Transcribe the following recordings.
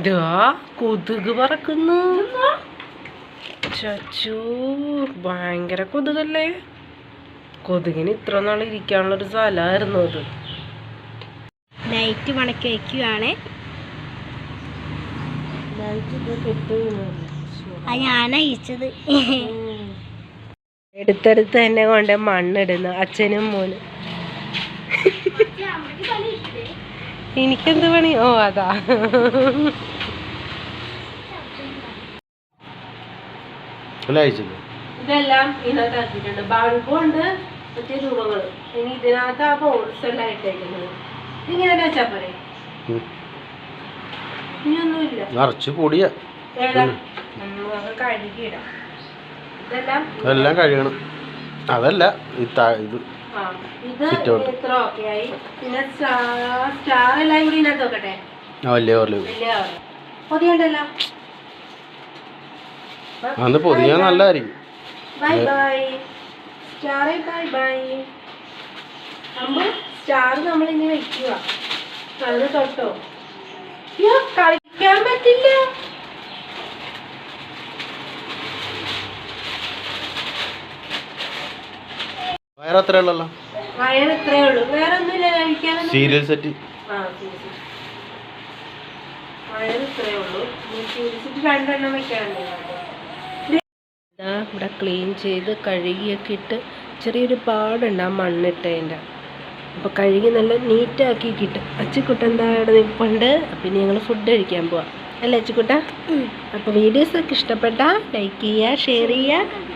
ഇതാ കൊതുക് പറക്കുന്നു. ചച്ചു ഭയങ്കര കൊതുകല്ലേ. കൊതുകിന് ഇത്ര നാൾ ഇരിക്കാനുള്ളൊരു സ്ഥലമായിരുന്നു അത്. ലൈറ്റ് മണക്കി വയ്ക്കുകയാണ്. ഞാൻ അയച്ചത് എടുത്തെടുത്ത് തന്നെ കൊണ്ട് മണ്ണിടുന്നു അച്ഛനും മോനും. എനിക്കെന്ത് പണി? ഓ അതാ. ഇതെല്ലാം ഇതിനകത്ത് ആക്കിയിട്ടുണ്ട്. ബൾബുണ്ട്, മറ്റേ രൂപങ്ങൾ. ഇനി ഇതിനകത്ത് ആ ബോൾസ് എല്ലാം ഇട്ടേക്കുന്നത്. ഇങ്ങനെ വെച്ചാ പോരെ? ഇനിയൊന്നുമില്ല. നിറച്ച് പൊടിയാ. കഴുകിയിടാം. എല്ലാം കഴുകണം. അതല്ല ഇത് ഇത്ര ഓക്കെ ആയി. പിന്നെ സ്റ്റാർ എല്ലാം കൂടി ഇതിനകത്ത് നോക്കട്ടെ. പൊതിയണ്ടല്ലോ. അന്ന് പൊതിയാ നല്ലതായിരിക്കും. Bye bye Stahre, bye bye. Star നമ്മളിനി വെക്കുക. അത് തൊട്ടോ. കളിക്കാൻ പറ്റില്ല. വയറത്രേ ഉള്ളല്ലോ. വയറത്രേ ഉള്ളൂ, വേറെ ഒന്നുമില്ല കഴിക്കാൻ. Serial set. വയറത്രേ ഉള്ളൂ. സീരിയൽ സെറ്റ് 2 എണ്ണം വെക്കാനുണ്ട്. ഇവിടെ ക്ലീൻ ചെയ്ത് കഴുകിയൊക്കെ ഇട്ട് ചെറിയൊരു പാടുണ്ട് ആ മണ്ണിട്ടതിൻ്റെ. അപ്പോൾ കഴുകി നല്ല നീറ്റാക്കി കിട്ടും. അച്ചിക്കുട്ട എന്താ ഇവിടെ നിൽപ്പുണ്ട്. അപ്പം ഞങ്ങൾ ഫുഡ് കഴിക്കാൻ പോവാം അല്ലേ അച്ചിക്കുട്ട? അപ്പോൾ വീഡിയോസൊക്കെ ഇഷ്ടപ്പെട്ടാൽ ലൈക്ക് ചെയ്യുക, ഷെയർ ചെയ്യുക.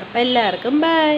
അപ്പം എല്ലാവർക്കും ബൈ.